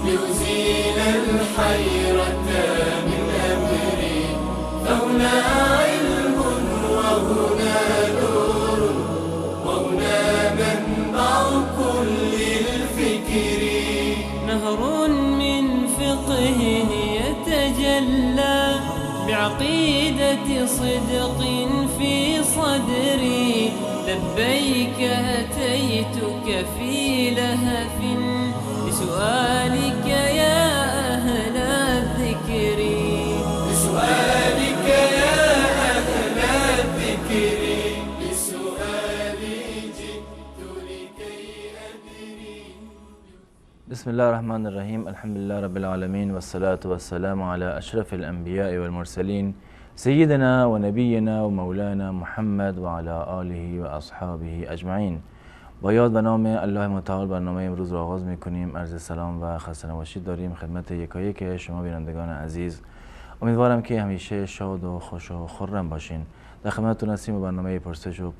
لأزيل الحيرة من أمري، فهنا علم وهنا نور وهنا منبع كل الفكر. نهر من فقه يتجلى بعقيدة صدق في صدري، لبيك أتيتك في لهف بسؤالك يا أهل الذكر. بسؤالك يا أهل الذكر، بسؤالي جئت لكي أدري. بسم الله الرحمن الرحيم. الحمد لله رب العالمين، والصلاة والسلام على أشرف الأنبياء والمرسلين سيدنا ونبينا ومولانا محمد وعلى آله وأصحابه أجمعين. با یاد و نام الله متعال برنامه امروز را آغاز میکنیم. عرض سلام و خسته نباشید داریم خدمت یکایک شما بینندگان عزیز. امیدوارم که همیشه شاد و خوش و خرم باشین. در خدمتتون هستیم با برنامه پرسش و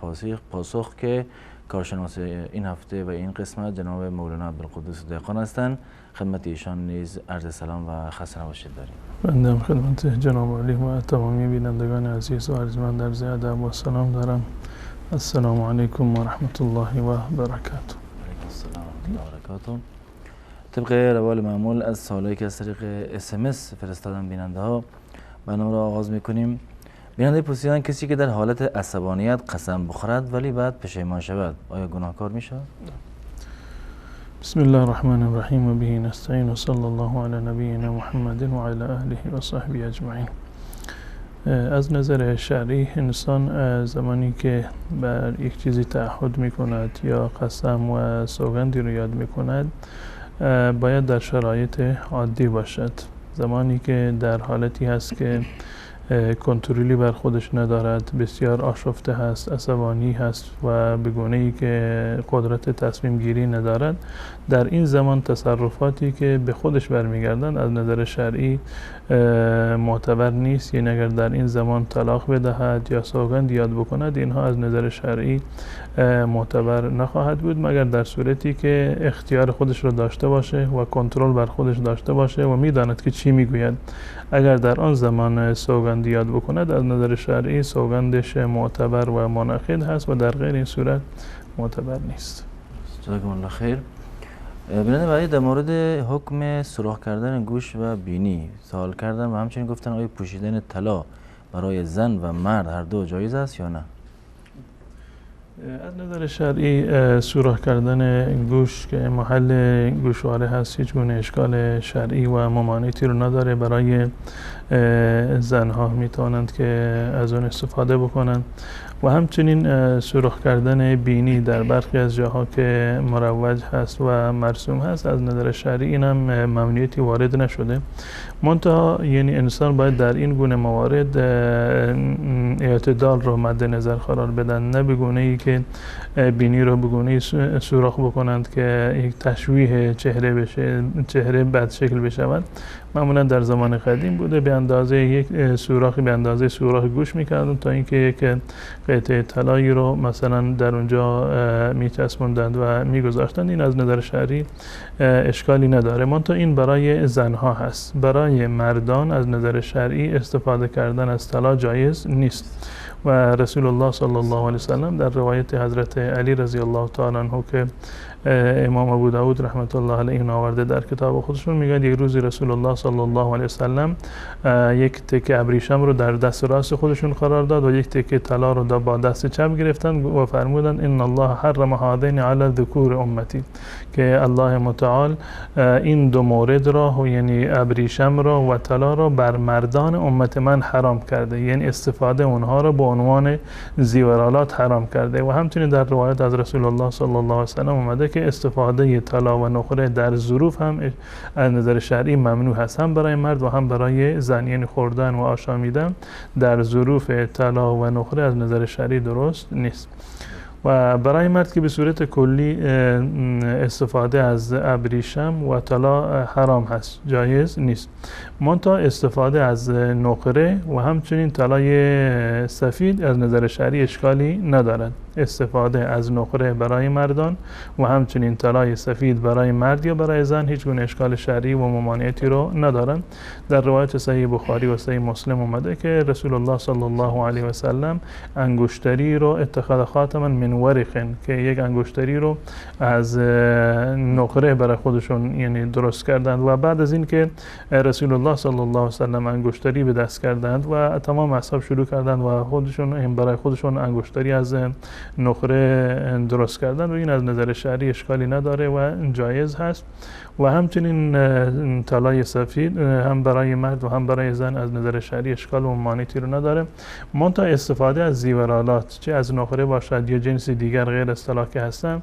پاسخ که کارشناس این هفته و این قسمت جناب مولانا عبدالقدوس دهقان هستند. خدمت ایشان نیز عرض سلام و خسته نباشید داریم. بنده هم خدمت جناب عالی و تمامی بینندگان عزیز و ارجمند عرض ادب و سلام دارم. السلام علیکم و رحمت الله و برکاته. علیکم السلام و رحمت الله و برکاته. طبق روال معمول از سوالایی که از طریق SMS فرستادن بیننده ها برنامه را آغاز میکنیم. بیننده پرسیدن کسی که در حالت عصبانیت قسم بخورد ولی بعد پشیمان شود آیا گناهکار میشه؟ بسم الله الرحمن الرحیم و به نستعین و صلی الله علی نبینا محمد و علی آله و صحبه اجمعین. از نظر شرعی انسان زمانی که بر یک چیزی تعهد می کند یا قسم و سوگندی رو یاد می کند باید در شرایط عادی باشد. زمانی که در حالتی هست که کنترلی بر خودش ندارد، بسیار آشفته هست، عصبانی هست و به گونه‌ای که قدرت تصمیم گیری ندارد، در این زمان تصرفاتی که به خودش برمیگردند از نظر شرعی معتبر نیست. یعنی اگر در این زمان طلاق بدهد یا سوگند یاد بکند اینها از نظر شرعی معتبر نخواهد بود مگر در صورتی که اختیار خودش را داشته باشه و کنترل بر خودش داشته باشه و میداند که چی میگوید. اگر در آن زمان سوگند یاد بکند از نظر شرعی سوگندش معتبر و منعقد هست و در غیر این صورت معتبر نیست. جزاکم الله خیر. بیننده بعدی در مورد حکم سوراخ کردن گوش و بینی سوال کردن و همچنین گفتن آیا پوشیدن طلا برای زن و مرد هر دو جایز است یا نه؟ از نظر شرعی سوراخ کردن گوش که محل گوشواره هست هیچ گونه اشکال شرعی و ممانعتی رو نداره. برای زنها میتونند که از اون استفاده بکنند و همچنین سوراخ کردن بینی در برخی از جاها که مروج هست و مرسوم هست از نظر شرعی این هم ممنوعیتی وارد نشده. منتها یعنی انسان باید در این گونه موارد اعتدال رو مد نظر قرار بدن، نه به گونه‌ای که بینی رو به گونه‌ای سوراخ بکنند که یک تشویه چهره بشه، چهره بد شکل بشود. معمولا در زمان قدیم بوده به اندازه یک سوراخی به اندازه سوراخ گوش می‌کردن تا اینکه یک قطعه طلایی رو مثلا در اونجا میچسبوندند و میگذاشتند. این از نظر شرعی اشکالی نداره. منتها این برای زنها هست. برای مردان از نظر شرعی استفاده کردن از طلا جایز نیست و رسول الله صلی الله علیه وسلم در روایت حضرت علی رضی الله تعالی عنه که امام ابو داود رحمت الله علیه آورده در کتاب خودشون میگن یک روزی رسول الله صلی الله علیه وسلم یک تکه ابریشم رو در دست راست خودشون قرار داد و یک تکه طلا رو با دست چپ گرفتن و فرمودن ان الله حرم هذین علی ذکور امتی، که الله متعال این دو مورد را یعنی ابریشم را و طلا را بر مردان امت من حرام کرده، یعنی استفاده اونها را به عنوان زیورالات حرام کرده. و همچنین در روایت از رسول الله صلی الله علیه وسلم اومده که استفاده طلا و نقره در ظروف هم از نظر شرعی ممنوع هست، هم برای مرد و هم برای زن. یعنی خوردن و آشامیدن در ظروف طلا و نقره از نظر شرعی درست نیست. و برای مرد که به صورت کلی استفاده از ابریشم و طلا حرام هست، جایز نیست. منتها استفاده از نقره و همچنین طلای سفید از نظر شرعی اشکالی ندارد. استفاده از نقره برای مردان و همچنین طلای سفید برای مرد یا برای زن هیچ گونه اشکال شرعی و ممانعتی رو ندارند. در روایت صحیح بخاری و صحیح مسلم اومده که رسول الله صلی الله علیه و سلم انگشتری رو اتخاذ خاتما من ورق، که یک انگشتری رو از نقره برای خودشون یعنی درست کردند و بعد از این که رسول الله صلی الله علیه و سلم انگشتری به دست کردند و تمام اصحاب شروع کردند و خودشون برای خودشون انگشتری از نقره درست کردن و این از نظر شرعی اشکالی نداره و جایز هست. و همچنین طلای سفید هم برای مرد و هم برای زن از نظر شرعی اشکال و مانعی رو نداره. منتها استفاده از زیورالات چه از نقره باشد یا جنس دیگر غیر از طلا که هستن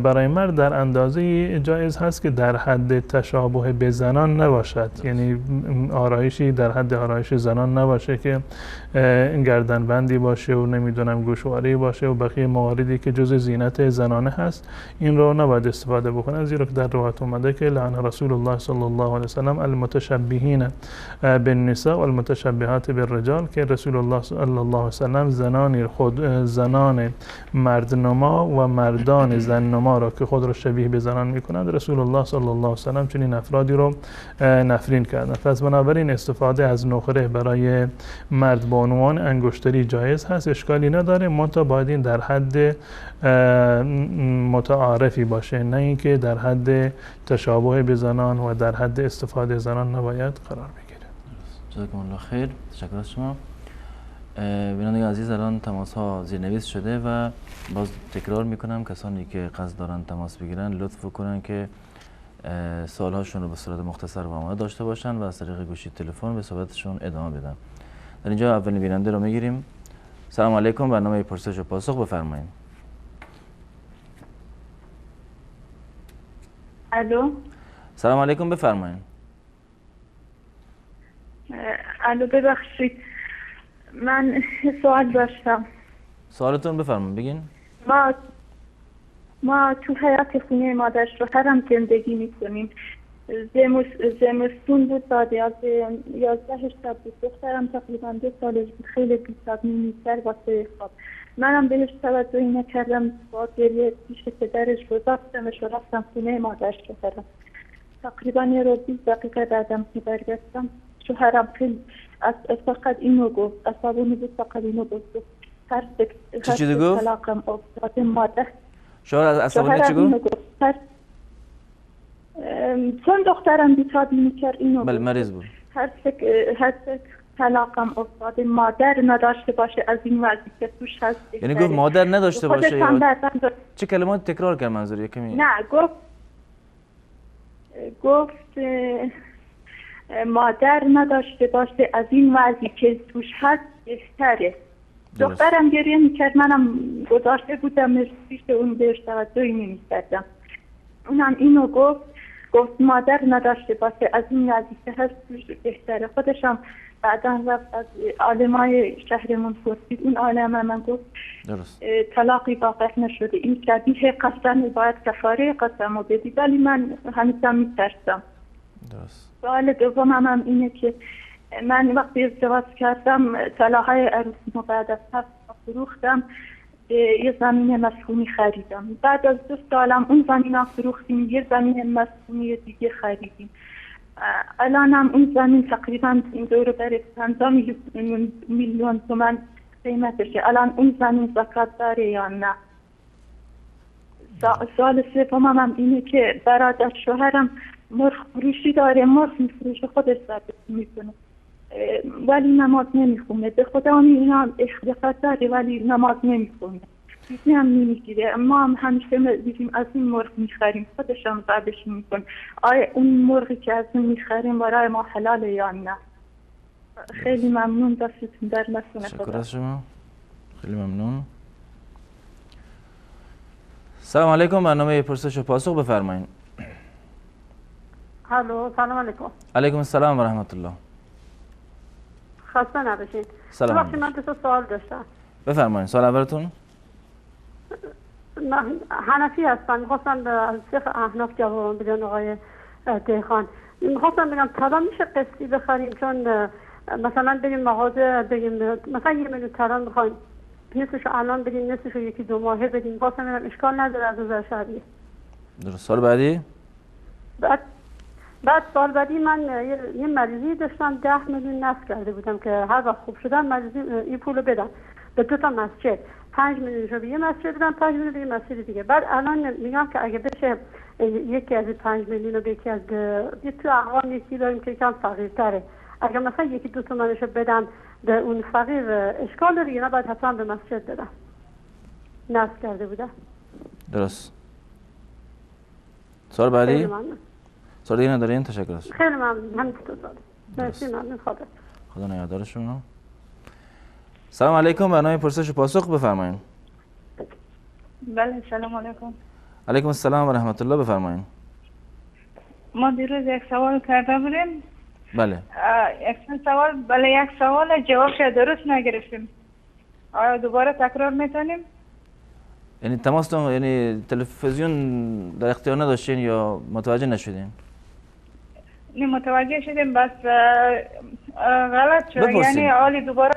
برای مرد در اندازه جایز هست که در حد تشابه به زنان نباشد، یعنی آرایشی در حد آرایش زنان نباشه که گردن بندی باشه و نمیدونم گوشواره باشه و بقیه مواردی که جز زینت زنانه هست این رو نباید استفاده بکنن، زیرا که در روایت اومده که لعن رسول الله صلی الله علیه و سلم المتشبهین بالنساء والمتشبهات بالرجال، که رسول الله صلی الله علیه و سلم زنان مردنما و مردان زننما را که خود را شبیه به زنان میکنند رسول الله صلی الله علیه و سلم چنین افرادی رو نفرین کردند. پس بنابراین استفاده از نقره برای مرد به عنوان انگشتری جایز هست، اشکالی نداره، منتها باید این در حد متعارفی باشه، نه اینکه در حد تشابه به زنان و در حد استفاده زنان نباید قرار بگیره. جزاکم الله خیر، تشکر از شما. بینندگان عزیز، الان تماس ها زیرنویس شده و باز تکرار میکنم کسانی که قصد دارن تماس بگیرن لطف کنن که سوال هاشون رو به صورت مختصر و آماده داشته باشن و از طریق گوشی تلفن به صحبتشون ادامه بدن. در اینجا اولین بیننده رو میگیریم. سلام علیکم، برنامه پرسش و پاسخ، بفرمایید. الو. سلام علیکم، بفرمایید. الو، ببخشید من سوال داشتم. سوالتون بفرمایید، بگین. ما تو حیات خونه مادر شوهرم زندگی میکنیم. زمستون بود، بعد 11 شب بود. دخترم تقریبا 2 سالش بود، خیلی بی‌صبری می‌کرد واسه خواب. منم بهش توجهی نکردم، با گریه پیش پدرش گذاشتمش و رفتم خونه مادر شوهرم. تقریبا یه رو 20 دقیقه بعدم که برگشتم شوهرم خیلی فقط اینو گفت، عصبانی بود، فقط اینو گفت هر چی گفت؟ طلاقم افتاد مادر. شوهر از عصبانی چی گفت؟ چون دخترم بی‌تابی میکرد اینو بله مریض بود. هر طلاقم افتاده مادر نداشته باشه از این وضعی که توش هست. یعنی گفت مادر نداشته باشه یا چه کلمات تکرار کرد منظور یکمی؟ نه گفت مادر نداشته باشه از این وضعی که توش هست بهتره. دخترم گریه میکرد، منم گذاشته بودم پیش اون بهش توجهی نمیکردم. اونم اینو گفت مادر نداشته باشه از این وضعی که هست توش بهتره. خودشم بعدا رفت از عالمای شهرمون پرسید، اون عالم من گفت طلاقی واقع نشده، این شبیه قسم، باید کفاره قسم رو بدی، ولی من همیشه میترسم. سوال دومم هم اینه که من وقتی ازدواج کردم طلاهای عروسیمو بعد از 7 فروختم، یه زمین مسکونی خریدم. بعد از 2 سالم اون زمین فروختیم، یه زمین مسکونی دیگه خریدیم. الان هم اون زمین تقریبا دور بر 50 میلیون تومان قیمتشه. الان اون زمین زکات داره یا نه؟ سوال سومم هم اینه که برادر شوهرم مرغ فروشی داره، مرغ میفروشه، خودش ثابت میکنه ولی نماز نمیخونه. به خدا اینا اختلاف داره ولی نماز نمیخونه، چیزی هم نمیگیره. ما هم همیشه میگیم از این مرغ میخریم، خودش هم ثابت میکنه. آیا اون مرغی که از این میخریم برای ما حلاله یا نه؟ خیلی ممنون، دستتون در نکنه. شکر از شما، خیلی ممنون. سلام علیکم، برنامه پرسش و پاسخ، بفرمایید. الو، سلام علیکم. علیکم السلام و رحمت الله. خسته نباشید. سلام. من 2 سوال داشتم. بفرمایید. سوال اولتون؟ من حنفی هستم. میخواستم از فقه احناف جواب بدن آقای دیخان. میخواستم بگم طلا میشه قسطی بخریم؟ چون مثلا بریم مغازه بگیم مثلا 1 میلیون طلا میخوایم، نصفشو الان بدیم نصفشو 1-2 ماهه بدیم. میخواستم بگم اشکال نداره از نظر شرعی. درست. سال بعدی؟ بعد سال بعدی من یه مریضی داشتم 10 میلیون نصب کرده بودم که هر وقت خوب شدم مریضی این پولو بدم به 2 تا مسجد. 5 میلیون رو به یه مسجد بدم، 5 میلیون به یه مسجد دیگه. بعد الان میگم که اگه بشه یکی از 5 میلیون رو به یکی از یه تو اقوام یکی داریم که کم فقیرتره، اگه مثلا 1-2 تومنشو بدم به اون فقیر اشکال داره یا نه باید حتما به مسجد بدم؟ نصب کرده بودم. درست. سال بعدی؟ خیلی ممنون. سال دیگه ندارین؟ تشکر است. خیلی ممنون. همین تو سال. مرسی. ممنون. خدا نگهدار شما. سلام علیکم. برنامه پرسش و پاسخ بفرمایید. بله سلام علیکم. علیکم السلام و رحمت الله. بفرمایید. ما دیروز یک سوال کرده بودیم. بله. یک سوال جوابش درست نگرفتیم. آیا دوباره تکرار میتونیم؟ یعنی تماستون، یعنی تلویزیون در اختیار نداشتین یا متوجه نشدین؟ نه متوجه شدیم بس غلط شد. بپرسیم. یعنی آلی دوباره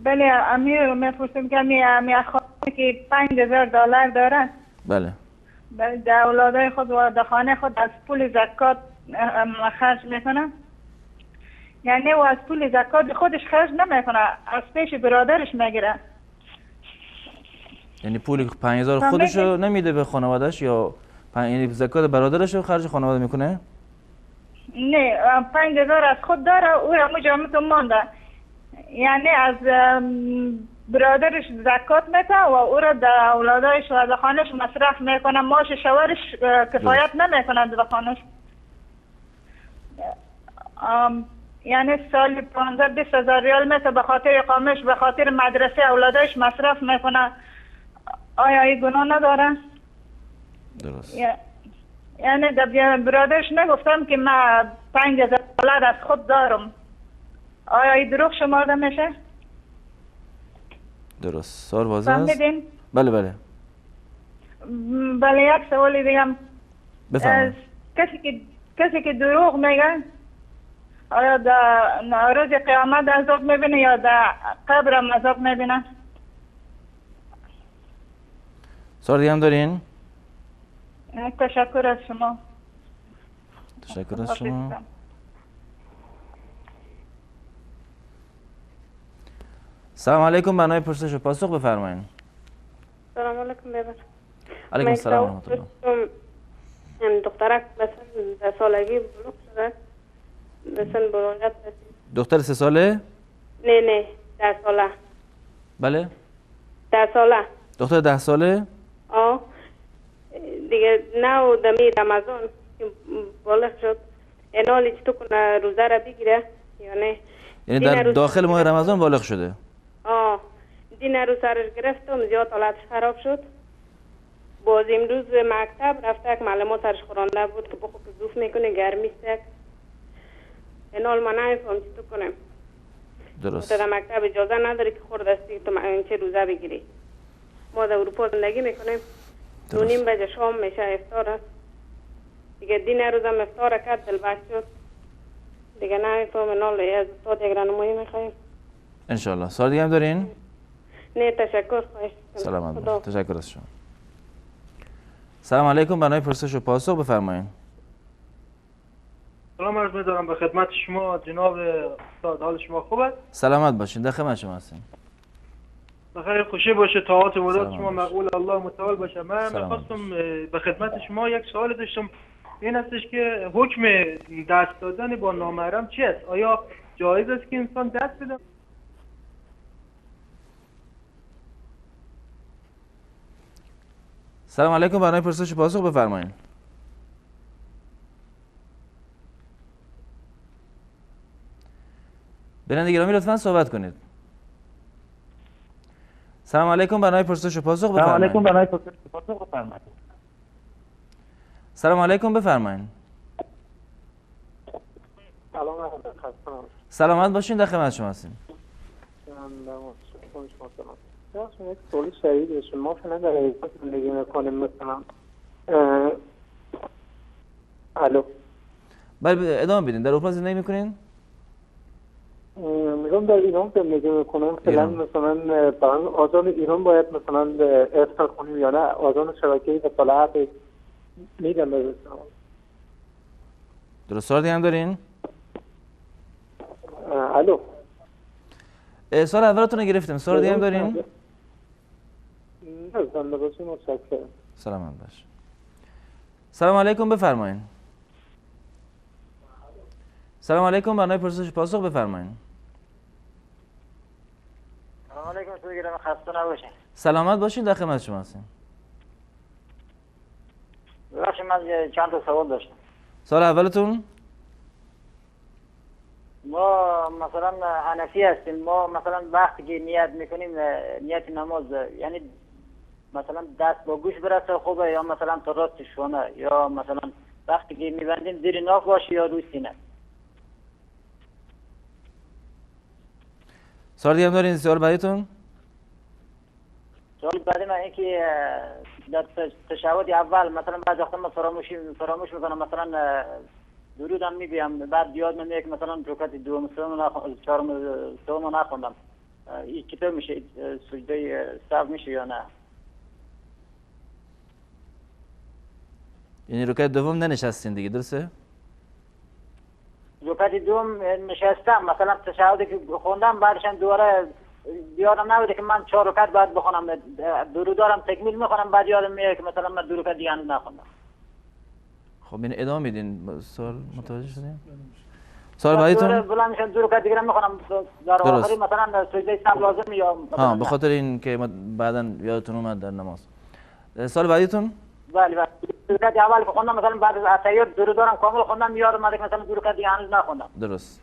بله امیر میپرسیم که امی خانه که $5,000 دارن. بله. در اولادای خود و در خانه خود از پول زکات خرج میکنه. یعنی و از پول زکات خودش خرج نمیکنه، از پیش برادرش میگیره. یعنی پول 5,000 خودشو نمیده به خانواده‌اش یا یعنی زکات برادرش رو خرج خانواده میکنه؟ نه 5,000 از خود داره، او را مجامعتون مانده. یعنی از برادرش زکات میده و او را در اولادایش و در خانهش مصرف میکنه. معاش شوهرش کفایت نمیکنه در خانهش. یعنی سالی 15-20 ریال میده به خاطر اقامش، به خاطر مدرسه اولادایش مصرف میکنه. آیا این گناه نداره؟ درست. یعنی در برادرش نگفتم که من $5,000 از خود دارم. آیا این دروغ شمارده میشه؟ درست. سوال واضح است؟ فهمیدین؟ بله بله. بله یک سوالی دیگه. بفرمایید. کسی که دروغ میگه آیا در روز قیامت عذاب میبینه یا در قبرم عذاب میبینه؟ سوال دیگه هم دارین؟ تشکر از شما. تشکر از شما. سلام علیکم. برنامه پرسش و پاسخ بفرمایید. سلام علیکم ببر. علیکم السلام و رحمت الله. دخترک مثلا در سالگی بلوغ شده، مثلا بلوغت رسید. دختر 3 ساله؟ نه 10 ساله. بله؟ 10 ساله. دختر 10 ساله؟ دیگه نه دمی رمضان بالغ شد، اینالی چطور کنه روزه را بگیره یا نه؟ یعنی در داخل ماه رمضان بالغ شده؟ دین رو سرش گرفتم، زیاد حالتش خراب شد. باز امروز مکتب رفته که معلمات سرش خورانده بود که بخو که زوف میکنه گرمی است. اینال من نمیفهم چطور کنم. درست. در مکتب اجازه نداره که خورد استی تو چه روزه بگیری. ما در اروپا زندگی میکنیم. 9:30 بجه شام میشه افطار است. دیگه دین روزم افطار کرد دلبست شد. دیگه نمیفهم اینال از استاد یک رانمایی میخوایم. انشالله. سوال دیگه هم دارین؟ نه تشکر. خواهش. سلامت باشید. تشکر از شما. سلام علیکم. برنامه پرسش و پاسخ بفرمایید. سلام عرض می‌دارم به خدمت شما جناب استاد. حال شما خوبه؟ سلامت باشین. در خدمت شما هستیم. بخیر خوشی باشه. طاعات و عبادات شما مقبول الله متعال باشه. من می‌خواستم به خدمت شما یک سوال داشتم. این هستش که حکم دست دادن با نامحرم چی است؟ آیا جایز است که انسان دست بده؟ سلام علیکم. برنامه پرسش و پاسخ بفرمایید. بیننده گرامی لطفاً صحبت کنید. سلام علیکم. برنامه پرسش و پاسخ بفرمایید. سلام علیکم. برنامه پرسش و پاسخ بفرمایید. سلام علیکم. بفرمایید. سلامت باشین. در خدمت شما هستیم. یک سوال شدید داشتم. ما فعلا در اروپا زندگی میکنیم مثلا الو. بله ادامه بدین. در اروپا زندگی میکنین؟ میگم در ایران زندگی میکنم فعلا. مثلا برای آذان ایران باید مثلا افطار کنیم یا نه آذان شبکه‌ای به صلاحت میدم برسم؟ درست سوال دیگه هم دارین؟ الو. سوال اولتون رو گرفتیم. سوال دیگه هم دارین؟ نه زنده باشین. متشکرم. سلامت باش. سلام علیکم بفرمایین. سلام علیکم. برنامه پرسش پاسخ بفرمایین. سلام علیکم. تو گرم خسته نباشین. سلامت باشین. در خدمت شما هستیم. ببخشید من چند تا سوال داشتم. سوال اولتون؟ ما مثلا حنفی هستیم. ما مثلا وقتی که نیت میکنیم نیت نماز یعنی مثلا دست با گوش برسه خوبه یا مثلا تا راست شونه یا مثلا وقتی که میبندیم زیر ناف باشه یا روی سینه؟ سوال دیگه هم دارین؟ سوال بعدیتون؟ سوال بعدی من اینکه در تشهد اول مثلا بعضی وقتا من فراموش میکنم مثلا درودم میگم بعد یاد میاد که مثلا رکعت دوم سوم نخوندم. این چطور میشه؟ سجده سهو میشه یا نه؟ یعنی رکعت دوم ننشستین دیگه، درسته؟ رکعت دوم نشستم مثلا تشهدی که خوندم بعدش دوباره یادم نبوده که من 4 رکعت بعد بخونم. درود دارم تکمیل میکنم بعد یادم میاد که مثلا من 2 رکعت دیگه هنوز نخوندم. خب این ادامه میدین. سوال متوجه شدین؟ سوال بعدیتون؟ بلند میشم 2 رکعت دیگه میخونم در آخری مثلا سجده سهو لازم یا ها به خاطر این که بعداً یادتون اومد در نماز. سوال بعدیتون؟ بله بله. رکعت اول خوندم مثلا بعد از تحیات درود دارم کامل خوندم یادم اومد که مثلا 2 رکعت دیگه هنوز نخوندم. درست.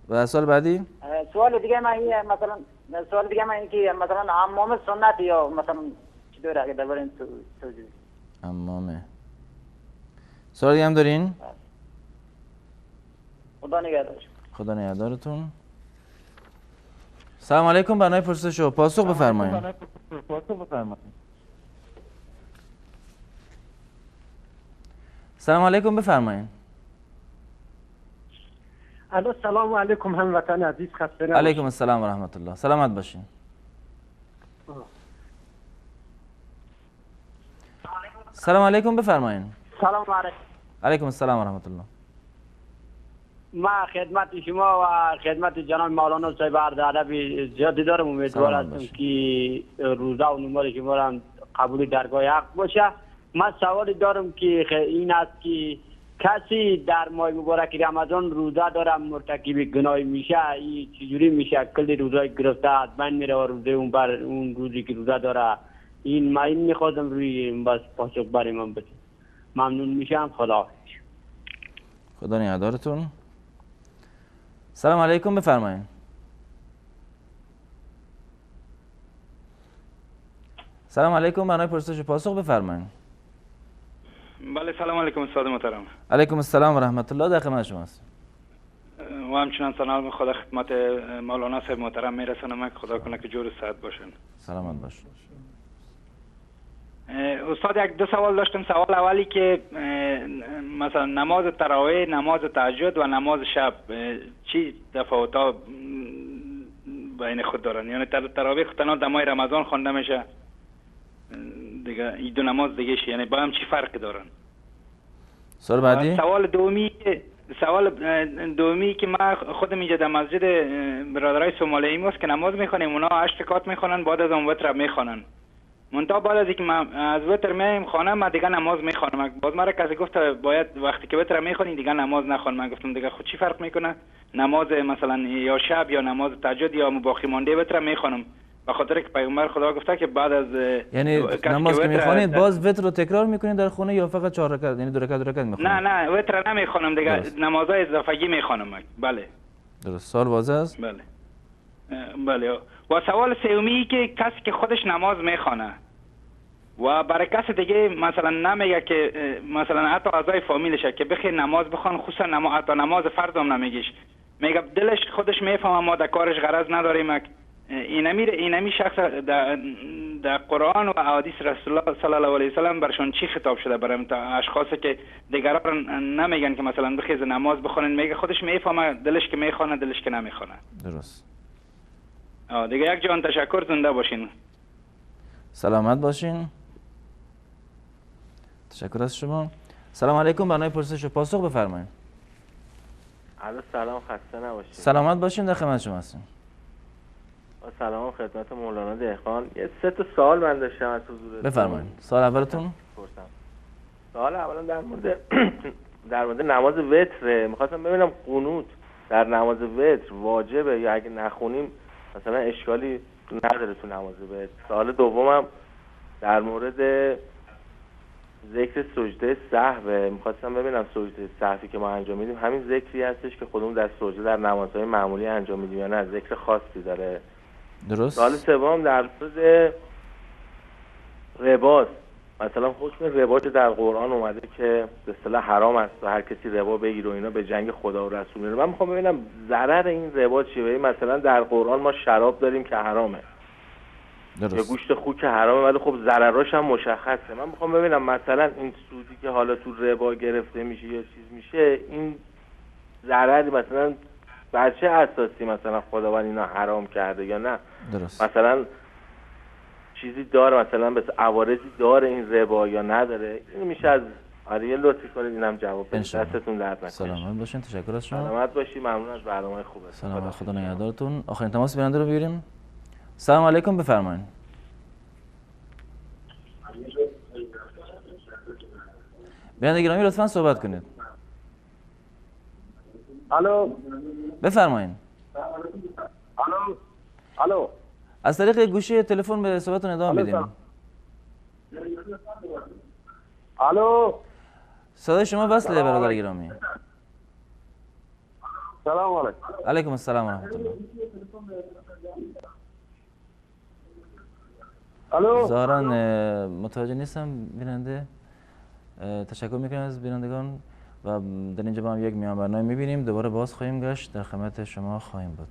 و سوال بعدی؟ سوال دیگه من این مثلا که مثلا حمام سنت یا مثلا چطوره اگه درباره این توضیح؟ حمام. سوال دیگه هم دارین؟ خدا نگهدارش. خدا نگهدارتون. سلام علیکم. برنامه پرسش و پاسخ بفرمایید. سلام علیکم بفرمایید. الو سلام علیکم هموطن عزیز. خسته نباشید. علیکم السلام و رحمت الله. سلامت باشین. سلام علیکم بفرمایید. سلام علیکم. علیکم السلام و رحمت الله. ما خدمت شما و خدمت جناب مولانا صاحب عرض ادب زیادی دارم. امیدوار هستم که روزه و نماز شما را قبول درگاه حق باشه. من سوالی دارم که این است که کسی در ماه مبارک رمضان روزه داره مرتکب گناه میشه، این چجوری میشه؟ کلی روزه گرفته از بین میره و روزه اون روزی که روزه داره این ما این میخوادم روی بس پاسخ برای من بده. ممنون میشم. خدا نگهدارتون. سلام علیکم بفرمایید. سلام علیکم. برنامه پرسش و پاسخ بفرمایید. بله سلام علیکم استاد محترم. علیکم السلام و رحمت الله. در خدمت شما هستم. و همچنان سلام خدا خدمت مولانا صاحب محترم میرسونم که خدا کنه که جور و صحت باشن. سلامت باشین. استاد یک 2 سوال داشتم. سوال اولی که مثلا نماز تراویح، نماز تهجد و نماز شب چی تفاوت‌ها بین خود دارن؟ یعنی تراویح تنها دمای رمضان خوانده میشه دیگه، این 2 نماز دیگه شه، یعنی با هم چی فرق دارن؟ سوال بعدی؟ سوال دومی که من خودم اینجا در مسجد برادرای سومالی ماست که نماز میخونیم، اونا 8 رکعت میخونن بعد از اون وتر میخونن. منتها بعد از اینکه من از وتر میایم خانه من دیگه نماز میخونم. باز مرا کسی گفت باید وقتی که وتر میخونی دیگه نماز نخون. من گفتم دیگه خود چی فرق میکنه؟ نماز مثلا یا شب یا نماز تهجد یا باقی مانده وتر میخونم، به خاطر که پیغمبر خدا گفته که بعد از یعنی نماز که میخونید باز وتر رو تکرار میکنید در خونه یا فقط 4 رکعت یعنی 2 رکعت میخونید؟ نه وتر نمیخونم دیگه، نمازهای اضافگی میخونم. بله درست. سوال واضح است؟ بله. و سوال سومی که کسی که خودش نماز میخونه و برای کسی دیگه مثلا نمیگه که مثلا حتی اعضای فامیلشه که بخیر نماز بخوان، خصوصا حتی نماز فرض هم نمیگیش، میگه دلش خودش میفهمه ما در کارش غرض نداریم، اینمی شخص در قرآن و احادیث رسول الله صلی الله علیه و سلم برشان چی خطاب شده؟ برای اشخاصی که دیگران نمیگن که مثلا بخیز نماز بخونن، میگه خودش میفهمه، دلش که میخونه دلش که نمیخونه. درست. دیگه یک جان تشکر، زنده باشین، سلامت باشین. تشکر از شما. سلام علیکم، برنامه پرسش و پاسخ بفرمایید. سلام، خسته نباشید. سلامت باشین، در خدمت شما هستیم. سلام خدمت مولانا دهقان. یه 3 تا سوال من داشتم از حضورتون. بفرمایید. سوال اولتون؟ سوال اولا در مورد نماز وتر. می‌خواستم ببینم قنوت در نماز وتر واجبه یا اگه نخونیم مثلا اشکالی نداره تو نماز وتر. سوال دومم در مورد ذکر سجده سهو. می‌خواستم ببینم سجده سهوی که ما انجام میدیم همین ذکری هستش که خودمون در سجده در نمازهای معمولی انجام میدیم یا نه ذکر خاصی داره؟ درست. سوال سوم در مورد رباست. مثلا حکم ربا که در قرآن اومده که به اصطلاح حرام است و هر کسی ربا بگیره و اینا به جنگ خدا و رسول میره. من میخوام ببینم ضرر این ربا چیه؟ مثلا در قرآن ما شراب داریم که حرامه، درست. یا گوشت خوک که حرامه، ولی خب ضرراش هم مشخصه. من میخوام ببینم مثلا این سودی که حالا تو ربا گرفته میشه یا چیز میشه، این ضرری مثلا بر چه اساسی مثلا خداوند اینا حرام کرده یا نه؟ درست. مثلا چیزی داره، مثلا به عوارضی داره این ربا یا نداره؟ این میشه از یه لطفی کنید اینم جواب بدید. دستتون درد نکنه. سلامت باشین، تشکر از شما. سلامت باشی، ممنون از برنامه خوبه. سلام، خدا نگهدارتون. آخرین تماس بیننده رو بگیریم. سلام علیکم، بفرمایید. بیننده گرامی لطفاً صحبت کنید. الو، بفرمایید. الو. از طریق گوشی تلفن به صحبتتون ادامه بدین. الو. صدای شما وصله برادر گرامی. سلام علیکم. علیکم السلام و رحمت الله. الو. ظاهراً متوجه نیستم بیننده. تشکر میکنم از بینندگان و در اینجا با هم یک میان برنامه میبینیم. دوباره باز خواهیم گشت، در خدمت شما خواهیم بود.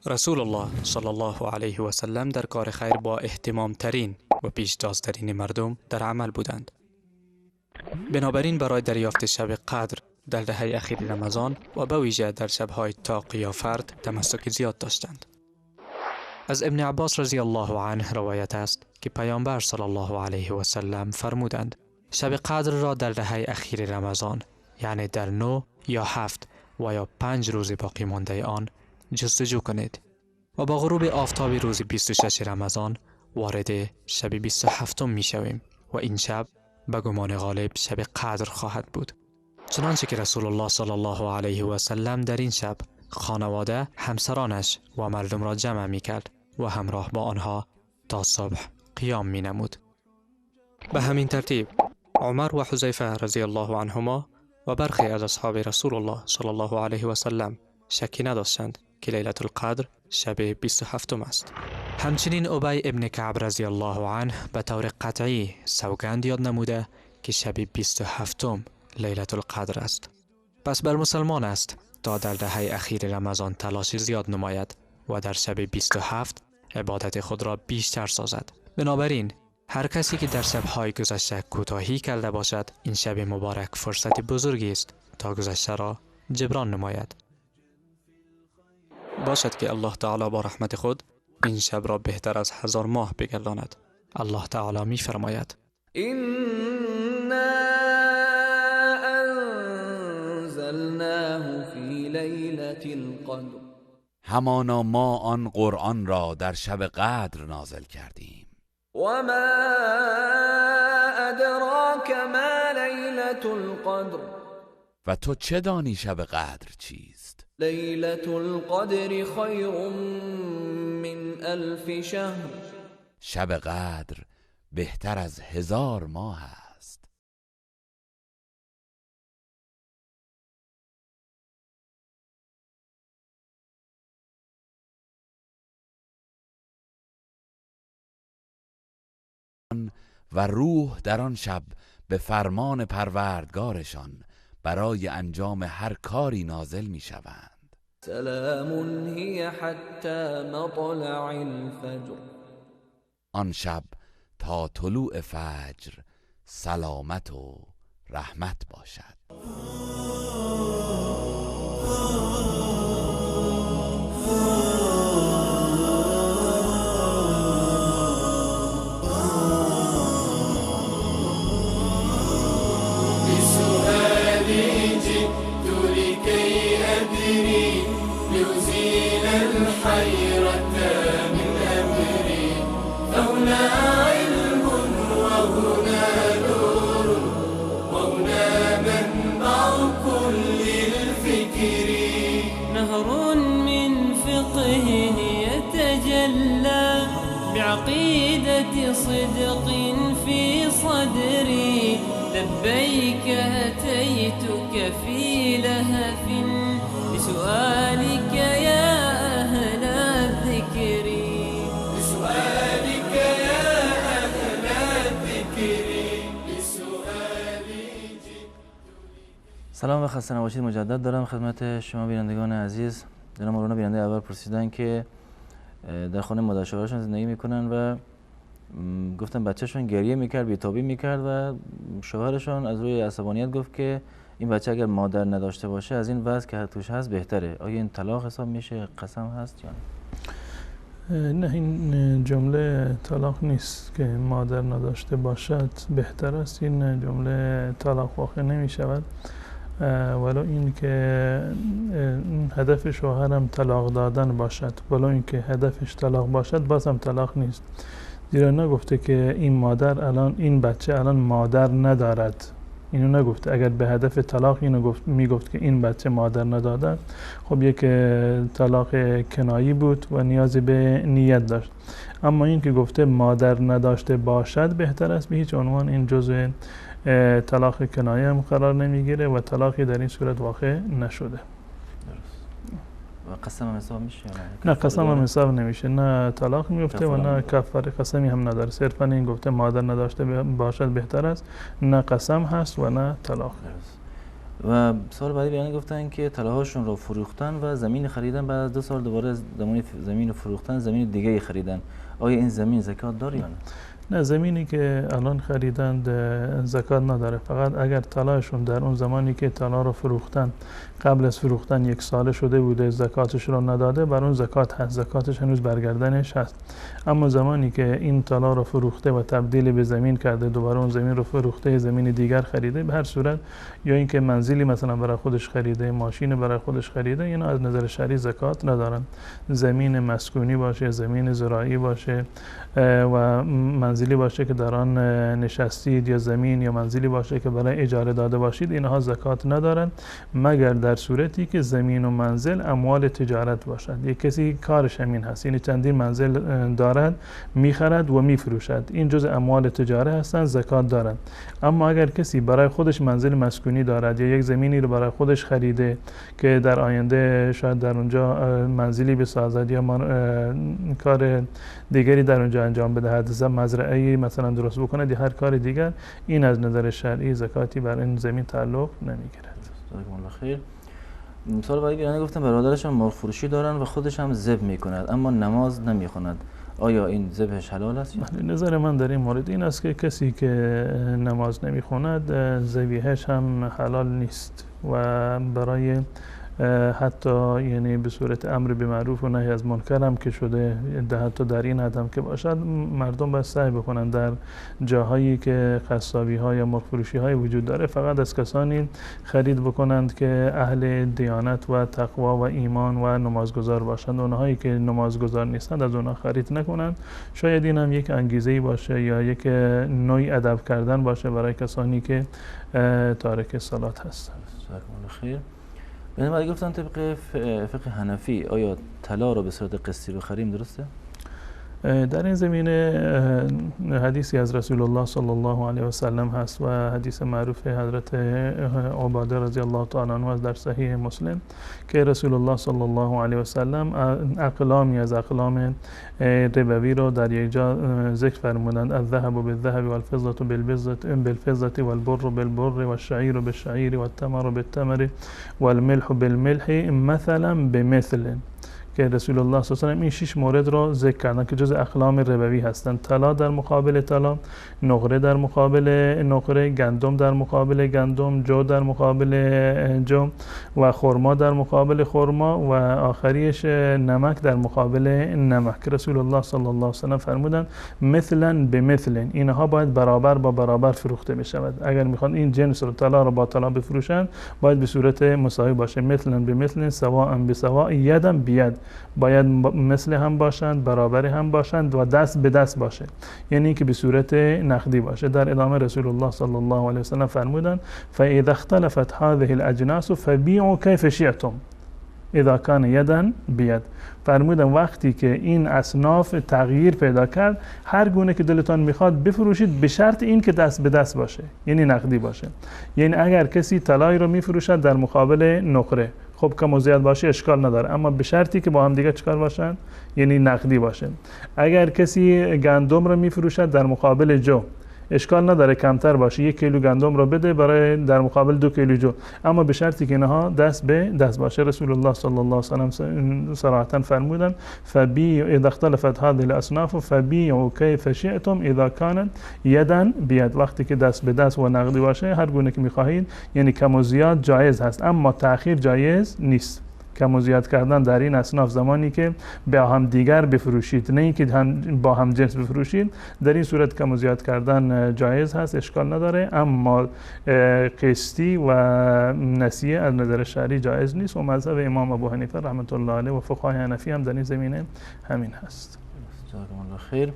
رسول الله صلی الله علیه و سلم در کار خیر با اهتمام ترین و پیشتازترین مردم در عمل بودند. بنابراین برای دریافت شب قدر در دهه اخیر رمضان و به ویژه در شب‌های تاق یا فرد تمسک زیاد داشتند. از ابن عباس رضی الله عنه روایت است که پیامبر صلی الله علیه و سلم فرمودند شب قدر را در دهه اخیر رمضان، یعنی در 9 یا 7 و یا 5 روز باقی مانده آن جستجو کنید و با غروب آفتاب روز 26 رمضان وارد شب 27 می شویم و این شب به گمان غالب شب قدر خواهد بود. چنانچه که رسول الله صلی الله علیه و سلم در این شب خانواده، همسرانش و مردم را جمع می کرد و همراه با آنها تا صبح قیام می نمود. به همین ترتیب عمر و حذیفه رضی الله عنهما و برخی از اصحاب رسول الله صلی الله علیه و سلم شکی نداشتند که لیلة القدر شب 27 است. همچنین ابی ابن کعب رضی الله عنه به طور قطعی سوگند یاد نموده که شب 27 لیلة القدر است. پس بر مسلمان است تا در دهه اخیر رمضان تلاش زیاد نماید و در شب 27 عبادت خود را بیشتر سازد. بنابراین هر کسی که در شب‌های گذشته کوتاهی کرده باشد، این شب مبارک فرصت بزرگی است تا گذشته را جبران نماید. باشد که الله تعالی با رحمت خود این شب را بهتر از 1000 ماه بگرداند. الله تعالی می فرماید إنا أنزلناه في ليلة القدر. همانا ما آن قرآن را در شب قدر نازل کردیم. وما أدراك ما ليلة القدر. و تو چه دانی شب قدر چیست؟ ليلة القدر خير من 1000 شهر. شب قدر بهتر از 1000 ماه است. و روح در آن شب به فرمان پروردگارشان برای انجام هر کاری نازل می شوند. سلام هی حتی مطلع الفجر. آن شب تا طلوع فجر سلامت و رحمت باشد. الحيرة من أمري فهنا علم وهنا نور وهنا منبع كل الفكر. نهر من فقه يتجلى بعقيدة صدق في صدري. لبيك أتيتك في لهف بسؤالك يا أهل الذكر. بسؤالك يا أهل الذكر سلام و خسته نباشید مجدد دارم خدمت شما بینندگان عزیز. جناب مولانا بیننده اول پرسیدن که در خانه مادر شوهرشون زندگی میکنن و گفتن بچهشون گریه میکرد، بیتابی میکرد و شوهرشون از روی عصبانیت گفت که این بچه اگر مادر نداشته باشه از این وضع که توش هست بهتره. آیا این طلاق حساب میشه؟ قسم هست یا نه؟ این جمله طلاق نیست که مادر نداشته باشد بهتر است. این جمله طلاق واقع نمی شود، ولو این که هدف شوهرم طلاق دادن باشد، ولو این که هدفش طلاق باشد بازم طلاق نیست. زیرا نگفته که این مادر الان، این بچه الان مادر ندارد، اینو نگفته. اگر به هدف طلاق اینو میگفت که این بچه مادر نداده، خب یک طلاق کنایی بود و نیازی به نیت داشت. اما این که گفته مادر نداشته باشد بهتر است، به هیچ عنوان این جزء طلاق کنایه هم قرار نمیگیره و طلاقی در این صورت واقع نشده. و قسم هم حساب میشه؟ نه، قسم هم حساب نمیشه، نه طلاق میفته و نه کفاره قسمی هم نداره. صرفا این گفته مادر نداشته باشد بهتر است، نه قسم هست و نه طلاق. و سال بعدی بیان گفتن که طلاهاشون رو فروختن و زمین خریدن، بعد از 2 سال دوباره زمین فروختن، زمین دیگه خریدن. آیا این زمین زکات داره یا نه؟ نه، زمینی که الان خریدند زکات نداره، فقط اگر طلاهشون در اون زمانی که طلا رو فروختن قبل از فروختن 1 ساله شده بوده زکاتش رو نداده، بر اون زکات هست، زکاتش هنوز برگردنش هست. اما زمانی که این طلا رو فروخته و تبدیل به زمین کرده، دوباره اون زمین رو فروخته زمین دیگر خریده، به هر صورت یا اینکه منزلی مثلا برای خودش خریده، ماشین برای خودش خریده، اینا از نظر شرعی زکات ندارن. زمین مسکونی باشه، زمین زراعی باشه و منزلی باشه که در آن نشستید، یا زمین یا منزلی باشه که برای اجاره داده باشید، اینها زکات ندارن، مگر در صورتی که زمین و منزل اموال تجارت باشد. یک کسی کارش همین هست، یعنی چندین منزل دارد، میخرد و میفروشد، این جز اموال تجاره هستند، زکات دارند. اما اگر کسی برای خودش منزل مسکونی دارد یا یک زمینی رو برای خودش خریده که در آینده شاید در اونجا منزلی بسازد یا کار دیگری در اونجا انجام بدهد، مزرعه‌ای مثلا درست بکند یا هر کار دیگر، این از نظر شرعی زکاتی بر این زمین تعلق نمیگیرد. جزاکم الله خیر. مثال بعدی بیان گفتن برادرشان مرغ فروشی دارن و خودش هم ذبح میکند اما نماز نمیخواند، آیا این ذبحش حلال است؟ نظر من در این مورد این است که کسی که نماز نمیخواند ذبیحش هم حلال نیست و برای حتی یعنی به صورت امر به معروف و نهی از منکر هم که شده، حتی در این حد هم که باشد، مردم باید سعی بکنن در جاهایی که قصابی ها یا مرغ فروشی های وجود داره فقط از کسانی خرید بکنند که اهل دیانت و تقوا و ایمان و نمازگزار باشند. اونهایی که نمازگزار نیستند از اونها خرید نکنند. شاید این هم یک انگیزه‌ای باشه یا یک نوعی ادب کردن باشه برای کسانی که تارک صلات هستند. جزاکم الله خیر. بعد گفتن طبق فقه حنفی آیا طلا رو به صورت قسطی بخریم درسته؟ در این زمینه حدیثی از رسول الله صلی الله علیه و سلم هست و حدیث معروف حضرت عباده رضی الله تعالی عنه در صحیح مسلم که رسول الله صلی الله علیه و سلم اقلامی از اقلام ربوی رو در یک جا ذکر فرمودند: الذهب بالذهب والفضة بالفضة والبر بالبر والشعير بالشعير والتمر بالتمر والملح بالملح مثلا بمثل، که رسول الله صلی الله علیه و آله این 6 مورد را ذکر کردن که جز اقلام ربوی هستند: طلا در مقابل طلا، نقره در مقابل نقره، گندم در مقابل گندم، جو در مقابل جو و خرما در مقابل خرما و آخریش نمک در مقابل نمک. رسول الله صلی الله علیه و سلم فرمودند مثلا به مثل، اینها باید برابر با برابر فروخته بشود. اگر میخوان این جنس رو طلا رو با طلا بفروشند باید به صورت مساوی باشه، مثلا به مثل، سواء به سواء، یدا بید، باید مثل هم باشند، برابر هم باشند و دست به دست باشه، یعنی که به صورت نقدی باشه. در ادامه رسول الله صلی الله علیه و سلم فرمودند فاذا اختلفت هذه الاجناس فبيعوا كيف شئتم اذا كان يدا بید. فرمودن وقتی که این اصناف تغییر پیدا کرد هر گونه که دلتان میخواد بفروشید، به شرط این که دست به دست باشه، یعنی نقدی باشه. یعنی اگر کسی طلایی رو میفروشد در مقابل نقره، خب کم و زیاد باشه اشکال نداره، اما به شرطی که با هم دیگه چکار باشن، یعنی نقدی باشه. اگر کسی گندم رو میفروشد در مقابل جو، اشکال نداره کمتر باشه، 1 کیلو گندم رو بده برای در مقابل 2 کیلو جو، اما به شرطی که اینها دست به دست باشه. رسول الله صلی الله علیه و سلم صراحتا فرمودند فبيعوا اذا اختلفت هذه الاصناف فبيعوا كيف شئتم اذا كانت يدا بيد. وقتی که دست به دست و نقدی باشه هر گونه که میخواهید، یعنی کم و زیاد جایز هست اما تأخیر جایز نیست. کم و زیاد کردن در این اصناف زمانی که به هم دیگر بفروشید، نه اینکه با هم جنس بفروشید، در این صورت کم و زیاد کردن جایز هست، اشکال نداره، اما قسطی و نسیه از نظر شرعی جایز نیست و مذهب امام ابو حنیفه رحمت الله علیه و فقهای حنفی هم در این زمینه همین هست. جزاکم الله خیر.